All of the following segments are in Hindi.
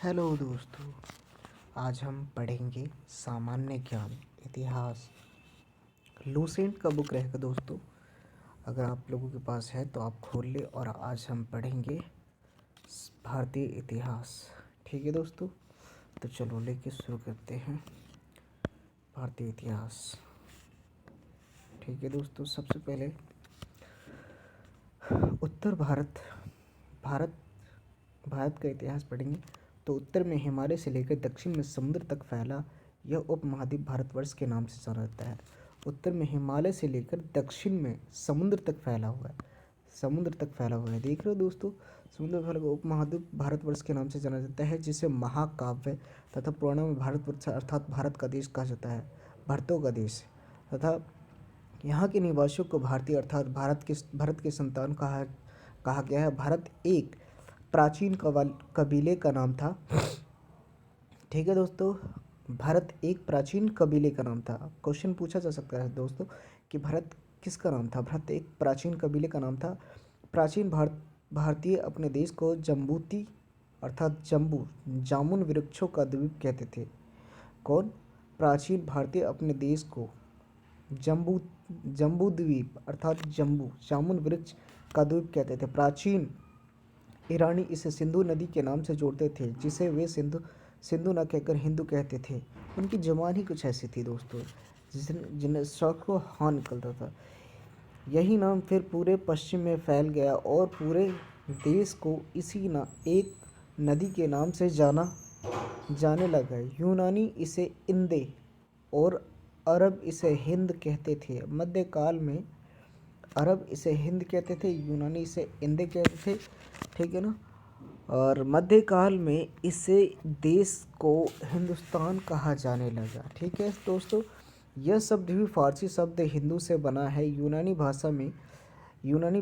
हेलो दोस्तों, आज हम पढ़ेंगे सामान्य ज्ञान इतिहास। लूसेंट का बुक रहेगा दोस्तों। अगर आप लोगों के पास है तो आप खोल ले और आज हम पढ़ेंगे भारतीय इतिहास। ठीक है दोस्तों, तो चलो लेके शुरू करते हैं भारतीय इतिहास। ठीक है दोस्तों, सबसे पहले उत्तर भारत भारत भारत का इतिहास पढ़ेंगे। तो उत्तर में हिमालय से लेकर दक्षिण में समुद्र तक फैला यह उपमहाद्वीप भारतवर्ष के नाम से जाना जाता है। उत्तर में हिमालय से लेकर दक्षिण में समुद्र तक फैला हुआ है। देख रहे हो दोस्तों, समुद्र फैला हुआ उपमहाद्वीप भारतवर्ष के नाम से जाना जाता है, जिसे महाकाव्य तथा पुराणों में भारतवर्ष अर्थात भारत का देश कहा जाता है, भरतों का देश। तथा यहाँ के निवासियों को भारतीय अर्थात भारत के संतान कहा गया है। भारत एक प्राचीन कबीले का नाम था। ठीक है दोस्तों, भारत एक प्राचीन कबीले का नाम था। क्वेश्चन पूछा जा सकता है दोस्तों कि भारत किसका नाम था। भारत एक प्राचीन कबीले का नाम था। प्राचीन भारतीय अपने देश को जम्बूती अर्थात जम्बू जामुन वृक्षों का द्वीप कहते थे। कौन? प्राचीन भारतीय अपने देश को जम्बू जम्बू द्वीप अर्थात जम्बू जामुन वृक्ष का द्वीप कहते थे। प्राचीन ईरानी इसे सिंधु नदी के नाम से जोड़ते थे, जिसे वे सिंधु न कहकर हिंदू कहते थे। उनकी जुबान ही कुछ ऐसी थी दोस्तों, जिन्हें शौक को हाँ निकलता था। यही नाम फिर पूरे पश्चिम में फैल गया और पूरे देश को इसी एक नदी के नाम से जाने लगा। यूनानी इसे इंदे और अरब इसे हिंद कहते थे। मध्यकाल में अरब इसे हिंद कहते थे, यूनानी इसे इंदे कहते थे। ठीक है ना। और मध्यकाल में इसे देश को हिंदुस्तान कहा जाने लगा। ठीक है दोस्तों, यह शब्द भी फारसी शब्द हिंदू से बना है। यूनानी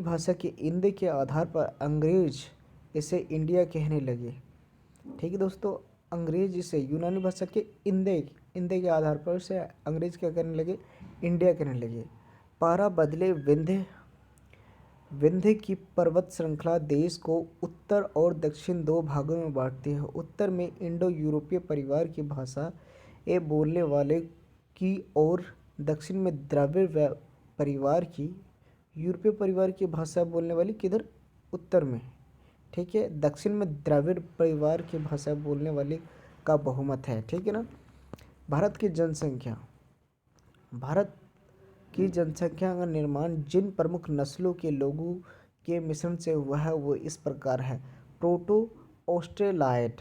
भाषा के इंदे के आधार पर अंग्रेज इसे इंडिया कहने लगे। ठीक है दोस्तों, अंग्रेज इसे यूनानी भाषा के इंदे के आधार पर से अंग्रेज क्या करने लगे, इंडिया कहने लगे। पारा बदले विंध्य की पर्वत श्रृंखला देश को उत्तर और दक्षिण दो भागों में बांटती है। उत्तर में इंडो यूरोपीय परिवार की भाषा ए बोलने वाले की और दक्षिण में द्रविड़ परिवार की यूरोपीय परिवार की भाषा बोलने वाली किधर, उत्तर में। ठीक है, दक्षिण में द्रविड़ परिवार की भाषा बोलने वाले का बहुमत है। ठीक है ना। भारत की जनसंख्या का निर्माण जिन प्रमुख नस्लों के लोगों के मिश्रण से हुआ है वो इस प्रकार है। Proto Australoid.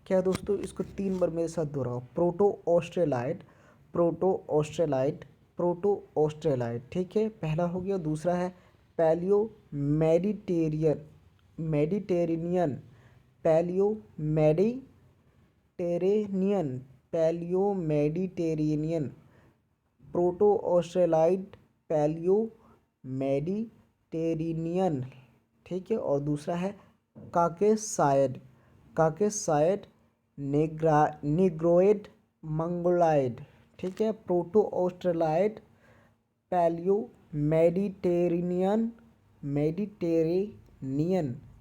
क्या दोस्तों, इसको 3 बार मेरे साथ दोहराओ। Proto Australoid. ठीक है, पहला हो गया। दूसरा है palaeo Mediterranean proto Australoid paleo Mediterranean. ठीक है, और दूसरा है काकेसाइड निग्रोइड मंगोलाइड। ठीक है, प्रोटो ऑस्ट्रेलाइड पैलियो मेडिटेरेनियन।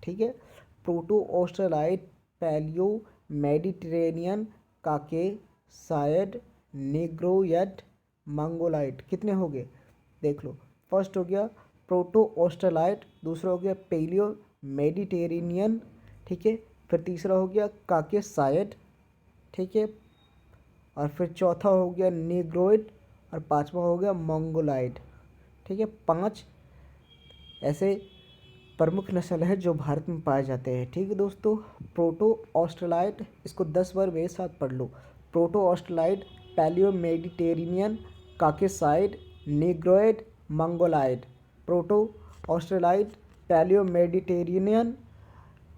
ठीक है, proto Australoid paleo Mediterranean Caucasoid Negroid Mongoloid. कितने हो गए देख लो। फर्स्ट हो गया प्रोटो ऑस्ट्रेलाइड, दूसरा हो गया पैलियो मेडिटेरेनियन। ठीक है, फिर तीसरा हो गया काकेसाइड। ठीक है, और फिर चौथा हो गया निग्रोइड और पांचवा हो गया मंगोलाइड। ठीक है, 5 ऐसे प्रमुख नस्ल है जो भारत में पाए जाते हैं। ठीक है दोस्तों, प्रोटो ऑस्ट्रेलाइड, इसको 10 बार मेरे साथ पढ़ लो। Proto Australoid paleo Mediterranean Caucasoid Negroid Mongoloid. Proto Australoid paleo Mediterranean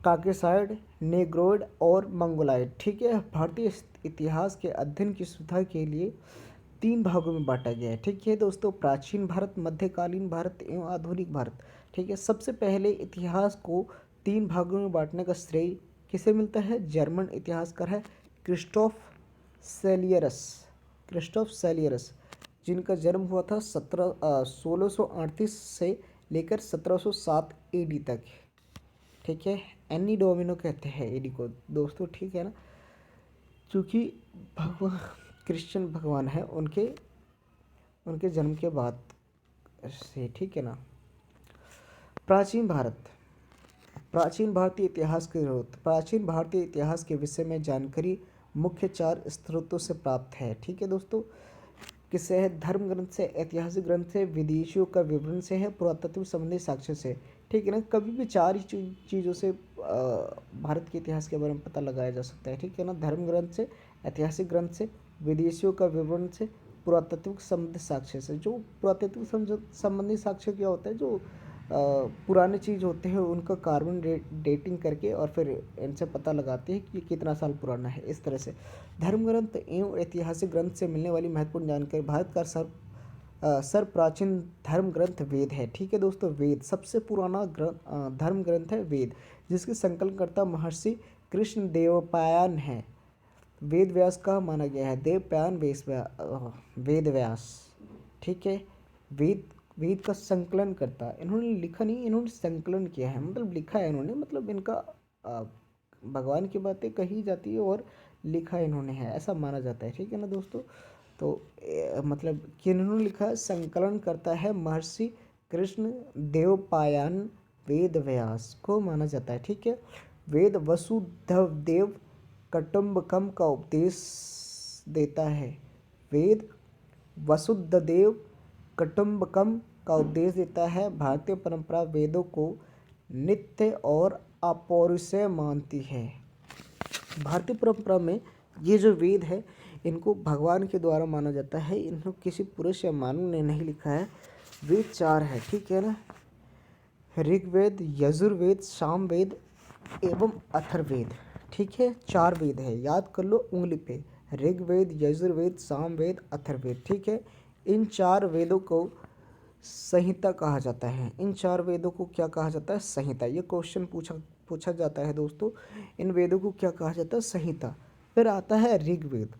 Caucasoid Negroid और मंगोलाइड। ठीक है, भारतीय इतिहास के अध्ययन की सुविधा के लिए 3 भागों में बांटा गया है। ठीक है दोस्तों, प्राचीन भारत, मध्यकालीन भारत एवं आधुनिक भारत। ठीक है, सबसे पहले इतिहास को 3 भागों में बांटने का श्रेय किसे मिलता है? जर्मन इतिहासकार है क्रिस्टोफ सेलियरस, जिनका जन्म हुआ था 1638 से लेकर 1707 AD तक। ठीक है, एनी डोमिनो कहते हैं एडी को दोस्तों, ठीक है ना, क्योंकि भगवान क्रिश्चियन भगवान है उनके उनके जन्म के बाद से, ठीक है ना। प्राचीन भारत, प्राचीन भारतीय इतिहास के स्रोत, प्राचीन भारतीय इतिहास के विषय में जानकारी मुख्य 4 स्रोतों से प्राप्त है, ठीक है दोस्तों। किससे है? धर्म ग्रंथ से, ऐतिहासिक ग्रंथ से, विदेशियों का विवरण से है, पुरातत्व संबंधी साक्ष्य से, ठीक है ना। कभी भी 4 ही चीज़ों से भारत के इतिहास के बारे में पता लगाया जा सकता है, ठीक है ना। धर्म ग्रंथ से, ऐतिहासिक ग्रंथ से, विदेशियों का विवरण से, पुरातत्व संबंधी साक्ष्य से। जो पुरातत्व संबंधी साक्ष्य क्या होता है? जो पुराने चीज़ होते हैं उनका कार्बन डेटिंग करके और फिर इनसे पता लगाते हैं कि कितना साल पुराना है, इस तरह से। धर्म ग्रंथ एवं ऐतिहासिक ग्रंथ से मिलने वाली महत्वपूर्ण जानकारी। भारत का सर्व प्राचीन धर्म ग्रंथ वेद है, ठीक है दोस्तों। वेद सबसे पुराना धर्म ग्रंथ है वेद, जिसके संकलनकर्ता महर्षि कृष्ण देवपायन है। वेद व्यास का माना गया है, देवपायन वेद व्यास, ठीक है। वेद का संकलन करता, इन्होंने लिखा नहीं, इन्होंने संकलन किया है, मतलब लिखा है इन्होंने, मतलब इनका भगवान की बातें कही जाती है और लिखा इन्होंने है, ऐसा माना जाता है, ठीक है ना दोस्तों। तो मतलब कि इन्होंने लिखा है, संकलन करता है महर्षि कृष्ण देवपायन वेद व्यास को माना जाता है, ठीक है। वेद वसुधैव कुटुंबकम का उपदेश देता है। वेद वसुधैव कुटुंबकम का उपदेश देता है। भारतीय परंपरा वेदों को नित्य और अपौरुषेय मानती है। भारतीय परंपरा में ये जो वेद है इनको भगवान के द्वारा माना जाता है, इनको किसी पुरुष या मानव ने नहीं लिखा है। वेद 4 है, ठीक है ना। ऋग्वेद, यजुर्वेद, सामवेद एवं अथर्ववेद, ठीक है। 4 वेद है, याद कर लो उंगली पे। ऋग्वेद, यजुर्वेद, सामवेद, अथर्ववेद, ठीक है। इन 4 वेदों को संहिता कहा जाता है। इन 4 वेदों को क्या कहा जाता है? संहिता। ये क्वेश्चन पूछा जाता है दोस्तों, इन वेदों को क्या कहा जाता है? संहिता। फिर आता है ऋग्वेद,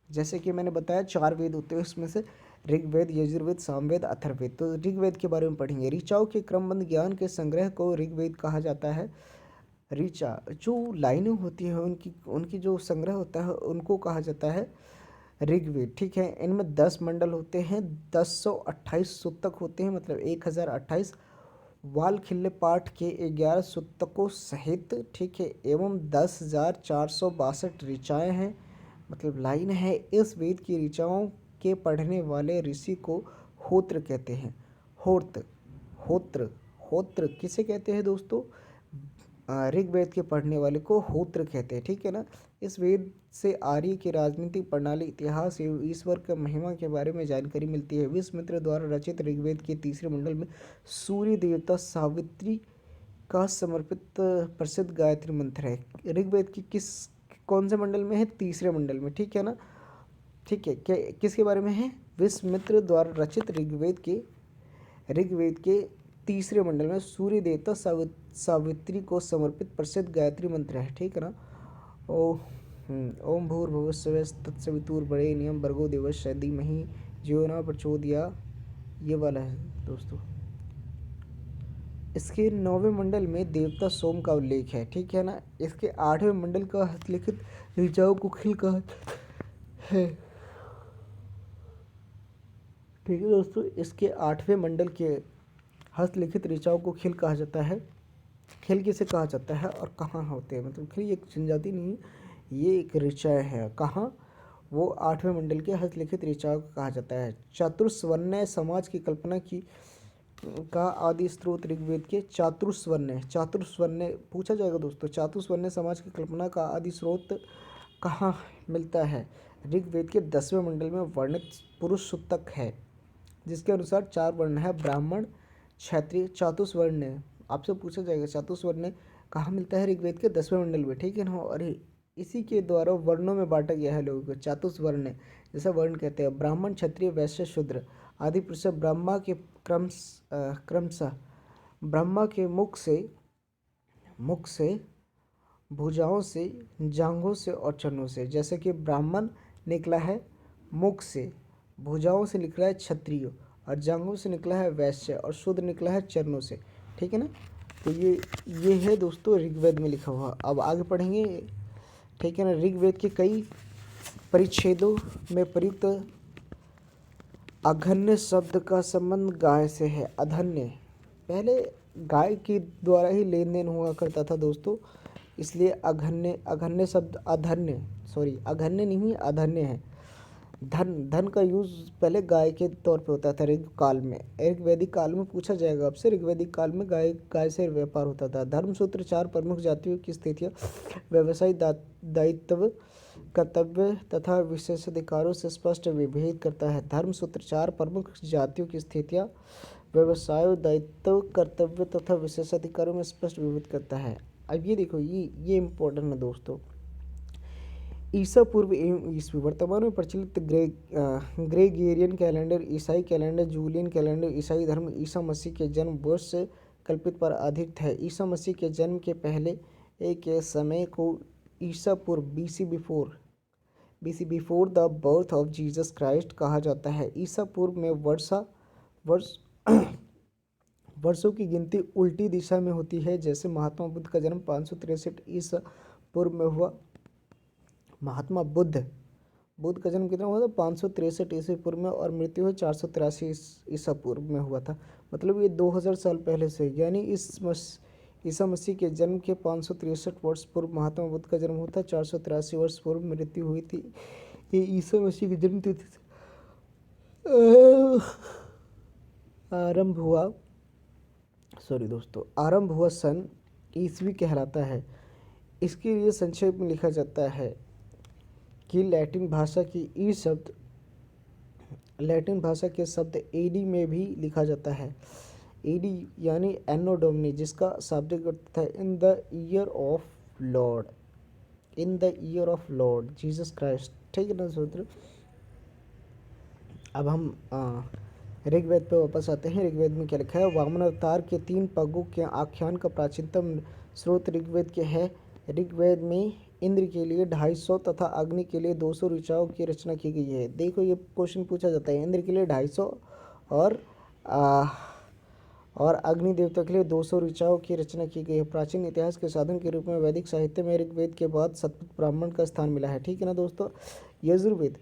जैसे कि मैंने बताया 4 वेद होते हैं, उसमें से ऋग्वेद, यजुर्वेद, सामवेद, अथर्ववेद। तो ऋग्वेद के बारे में पढ़ेंगे। ऋचाओं के क्रमबद्ध ज्ञान के संग्रह को ऋग्वेद कहा जाता है। ऋचा जो लाइनें होती है उनकी जो संग्रह होता है उनको कहा जाता है ऋग्वेद, ठीक है। इनमें 10 मंडल होते हैं, 1028 सूतक होते हैं, मतलब 1028 वाल खिल्ले पाठ के 11 सूतकों सहित, ठीक है, एवं 10,462 ऋचाएँ हैं, मतलब लाइन है। इस वेद की ऋचाओं के पढ़ने वाले ऋषि को होत्र कहते हैं। होत्र किसे कहते हैं दोस्तों? ऋग्वेद के पढ़ने वाले को होत्र कहते हैं, ठीक है ना। इस वेद से आर्य की राजनीतिक प्रणाली, इतिहास एवं ईश्वर के महिमा के बारे में जानकारी मिलती है। विश्वामित्र द्वारा रचित ऋग्वेद के 3रे मंडल में सूर्य देवता सावित्री का समर्पित प्रसिद्ध गायत्री मंत्र है। ऋग्वेद की कौन से मंडल में है? 3रे मंडल में, ठीक है ना। ठीक है, क्या किसके बारे में है? विश्वामित्र द्वारा रचित ऋग्वेद के 3रे मंडल में सूर्य देवता सावित्री को समर्पित प्रसिद्ध गायत्री मंत्र है, ठीक है ना। ओम भूर्भुवः स्वः तत्सवितुर्वरेण्यं भर्गो देवस्य धीमहि धियो न प्रचोदयात्, ये वाला है दोस्तों। इसके 9वें मंडल में देवता सोम का उल्लेख है, ठीक है ना। इसके 8वें मंडल का हस्तलिखित ऋचाओं को खिल कहा है, ठीक है दोस्तों। इसके 8वें मंडल के हस्तलिखित ऋचाओं को खिल कहा जाता है। खिल किसे कहा जाता है और कहाँ होते हैं? मतलब खिल एक जनजाति नहीं, ये एक ऋचाएँ है। कहाँ? वो 8वें मंडल के हस्तलिखित ऋचाओं को कहा जाता है। चातुर्वर्ण्य समाज की कल्पना का आदि स्रोत ऋग्वेद के चातुर्वर्ण्य पूछा जाएगा दोस्तों। चातुर्वर्ण्य समाज की कल्पना का आदि स्रोत कहाँ मिलता है? ऋग्वेद के 10वें मंडल में वर्णित पुरुष सूतक है, जिसके अनुसार 4 वर्ण है, ब्राह्मण, क्षत्रिय, चातुर्वर्ण्य। आपसे पूछा जाएगा चातुर्वर्ण्य कहाँ मिलता है? ऋग्वेद के 10वें मंडल में, ठीक है ना। और इसी के द्वारा वर्णों में बांटा गया है लोगों को। चातुर्वर्ण जैसा वर्ण कहते हैं, ब्राह्मण, क्षत्रिय, वैश्य, शूद्र आदि पुरुष ब्रह्मा के क्रमशः ब्रह्मा के मुख से, भुजाओं से, जांघों से और चरणों से। जैसे कि ब्राह्मण निकला है मुख से, भुजाओं से निकला है क्षत्रिय और जांघों से निकला है वैश्य और शूद्र निकला है चरणों से, ठीक है ना। तो ये है दोस्तों ऋग्वेद में लिखा हुआ। अब आगे पढ़ेंगे, ठीक है ना। ऋग्वेद के कई परिच्छेदों में प्रयुक्त अघन्य शब्द का संबंध गाय से है। अधन्य, पहले गाय के द्वारा ही लेन देन हुआ करता था दोस्तों, इसलिए अघन्य शब्द अघन्य नहीं अधन्य है। धन का यूज पहले गाय के तौर पे होता था ऋग काल में। ऋग्वैदिक काल में पूछा जाएगा आपसे, ऋग्वैदिक काल में गाय से व्यापार होता था। धर्मसूत्र 4 प्रमुख जातियों की स्थितियाँ व्यवसायी दायित्व, कर्तव्य तथा विशेषाधिकारों से स्पष्ट विभेद करता है। धर्मसूत्र 4 प्रमुख जातियों की स्थितियाँ व्यवसाय, दायित्व, कर्तव्य तथा विशेषाधिकारों में स्पष्ट विभेद करता है। अब ये देखो, ये इम्पोर्टेंट है दोस्तों। ईसा पूर्व एवं ईस्वी, वर्तमान में प्रचलित ग्रेगोरियन कैलेंडर, ईसाई कैलेंडर, जूलियन कैलेंडर, ईसाई धर्म ईसा मसीह के जन्म वर्ष से कल्पित पर आधारित है। ईसा मसीह के जन्म के पहले के समय को ईसा पूर्व BC before the birth of Jesus Christ कहा जाता है। ईसा पूर्व में वर्षों की गिनती उल्टी दिशा में होती है। जैसे महात्मा बुद्ध का जन्म 563 ईसा पूर्व में हुआ। महात्मा बुद्ध का जन्म कितना हुआ था? 563 ईसा पूर्व में, और मृत्यु हुई 483 ईसा पूर्व में हुआ था। मतलब ये 2000 साल पहले से, यानी ईसा मसीह के जन्म के 563 वर्ष पूर्व महात्मा बुद्ध का जन्म हुआ था। 483 वर्ष पूर्व मृत्यु हुई थी। ये ईसा मसीह की जन्म तिथि से आरंभ हुआ सन ईस्वी कहलाता है। इसके लिए संक्षेप में लिखा जाता है कि लैटिन भाषा के शब्द एडी में भी लिखा जाता है। एडी यानी एनो डोमिनी, जिसका शाब्दिक अर्थ है in the year of Lord Jesus Christ. ठीक है ना सूत्र। अब हम ऋग्वेद पे वापस आते हैं। ऋग्वेद में क्या लिखा है? वामन अवतार के 3 पगों के आख्यान का प्राचीनतम स्रोत ऋग्वेद के है। ऋग्वेद में इंद्र के लिए 250 तथा अग्नि के लिए 200 ऋचाओं की रचना की गई है। देखो, ये क्वेश्चन पूछा जाता है, इंद्र के लिए 250 और अग्नि देवता के लिए 200 ऋचाओं की रचना की गई है। प्राचीन इतिहास के साधन के रूप में वैदिक साहित्य में ऋग्वेद के बाद शतपथ ब्राह्मण का स्थान मिला है। ठीक है ना दोस्तों। यजुर्वेद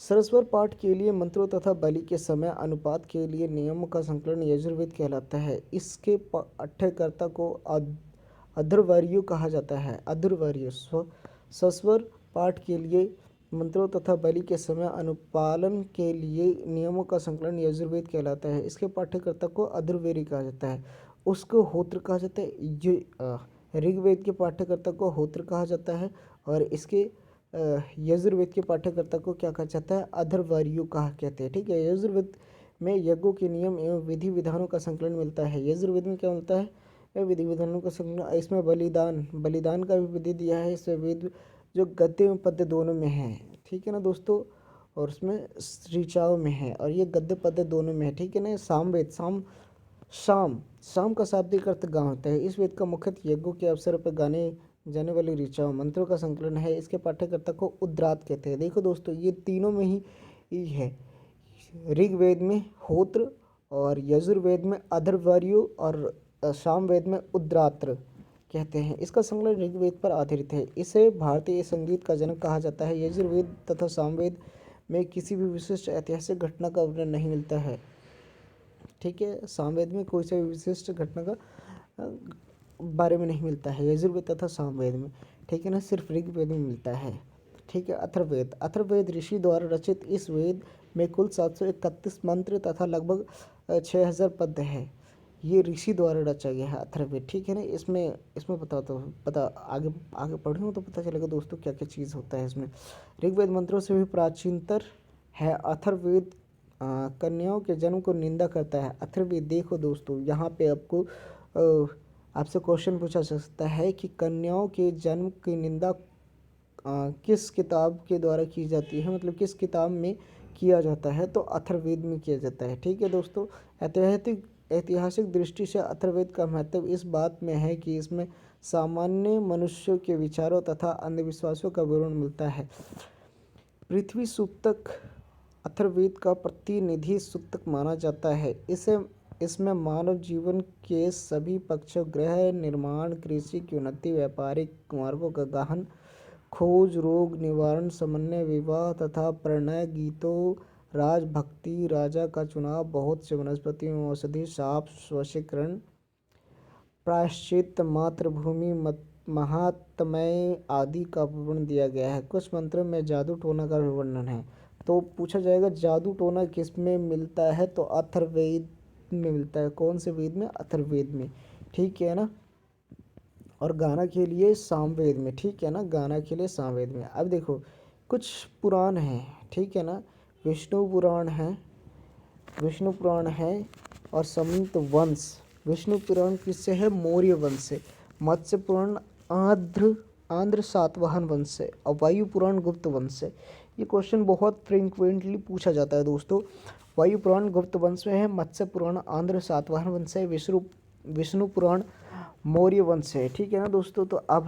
सरस्वर पाठ के लिए मंत्रों तथा बलि के समय अनुपात के लिए नियमों का संकलन यजुर्वेद कहलाता है। इसके पाठ्यकर्ता को अध्वर्यु कहा जाता है। अध्वर्यु सस्वर पाठ के लिए मंत्रों तथा बलि के समय अनुपालन के लिए नियमों का संकलन यजुर्वेद कहलाता है। इसके पाठ्यकर्ता को अध्वर्यु कहा जाता है। उसको होत्र कहा जाता है। ऋग्वेद के पाठ्यकर्ता को होत्र कहा जाता है, और इसके यजुर्वेद के पाठ्यकर्ता को क्या कहा जाता है? अध्वर्यु कहा कहते हैं। ठीक है। यजुर्वेद में यज्ञों के नियम एवं विधि विधानों का संकलन मिलता है। यजुर्वेद में क्या मिलता है? विधि विधानों का संकलन। इसमें बलिदान का भी विधि दिया है। इसमें वेद जो गद्य एवं पद्य दोनों में है। ठीक है ना दोस्तों। और उसमें ऋचाओं में है, और ये गद्य पद्य दोनों में है। ठीक है ना। सामवेद शाम का शाब्दिक अर्थ गाँव होता है। इस वेद का मुख्यतः यज्ञों के अवसर पर गाने जाने वाली ऋचाओं मंत्रों का संकलन है। इसके पाठ्यकर्ता को उद्रात कहते हैं। देखो दोस्तों, ये तीनों में ही है। ऋग्वेद में होत्र, और यजुर्वेद में अध्वर्यु, और सामवेद में उद्रात्र कहते हैं। इसका संकलन ऋग्वेद पर आधारित है। इसे भारतीय संगीत का जनक कहा जाता है। यजुर्वेद तथा सामवेद में किसी भी विशिष्ट ऐतिहासिक घटना का वर्णन नहीं मिलता है। ठीक है। सामवेद में कोई सा विशिष्ट घटना का बारे में नहीं मिलता है, यजुर्वेद तथा सामवेद में। ठीक है ना। सिर्फ ऋग्वेद में मिलता है। ठीक है। अथर्ववेद ऋषि द्वारा रचित इस वेद में कुल 731 मंत्र तथा लगभग 6000 पद्य है। ये ऋषि द्वारा रचा गया है अथर्ववेद। ठीक है ना। इसमें आगे पढ़ूँ तो पता चलेगा दोस्तों क्या क्या चीज़ होता है इसमें। ऋग्वेद मंत्रों से भी प्राचीनतर है। अथर्ववेद कन्याओं के जन्म को निंदा करता है। अथर्ववेद, देखो दोस्तों, यहाँ पे आपसे क्वेश्चन पूछा जा सकता है कि कन्याओं के जन्म की निंदा किस किताब के द्वारा की जाती है, मतलब किस किताब में किया जाता है? तो अथर्ववेद में किया जाता है। ठीक है दोस्तों। ऐतिहासिक दृष्टि से अथर्ववेद का महत्व इस बात में है कि इसमें सामान्य मनुष्यों के विचारों तथा अंधविश्वासों का विवरण मिलता है। पृथ्वी सूक्तक अथर्ववेद का प्रतिनिधि सूक्तक माना जाता है। इसे इसमें मानव जीवन के सभी पक्षों गृह निर्माण, कृषि की उन्नति, व्यापारिक मार्गों का गहन खोज, रोग निवारण, समन्वय, विवाह तथा प्रणय गीतों, राजभक्ति, राजा का चुनाव, बहुत से वनस्पतियों, औषधि, शाप, वशीकरण, प्रायश्चित, मातृभूमि, महात्म्य आदि का विवरण दिया गया है। कुछ मंत्रों में जादू टोना का भी वर्णन है। तो पूछा जाएगा जादू टोना किस में मिलता है, तो अथर्ववेद में मिलता है। कौन से वेद में? अथर्ववेद में, ठीक है ना। और गाना के लिए सामवेद में, ठीक है ना, गाना के लिए सामवेद में। अब देखो कुछ पुराण हैं, ठीक है ना। विष्णु पुराण है, विष्णु पुराण है और संत वंश। विष्णु पुराण किससे है? मौर्य वंश से। मत्स्य पुराण आंध्र सातवाहन वंश से और वायु पुराण गुप्त वंश से। ये क्वेश्चन बहुत फ्रिक्वेंटली पूछा जाता है दोस्तों। वायु पुराण गुप्त वंश में है, मत्स्य पुराण आंध्र सातवाहन वंश है, विष्णु पुराण मौर्य वंश है, ठीक है ना दोस्तों। तो अब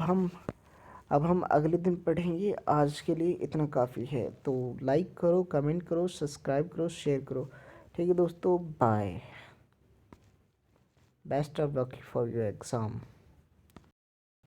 हम अगले दिन पढ़ेंगे। आज के लिए इतना काफ़ी है। तो लाइक करो, कमेंट करो, सब्सक्राइब करो, शेयर करो, ठीक है दोस्तों। Bye. Best of luck for your exam.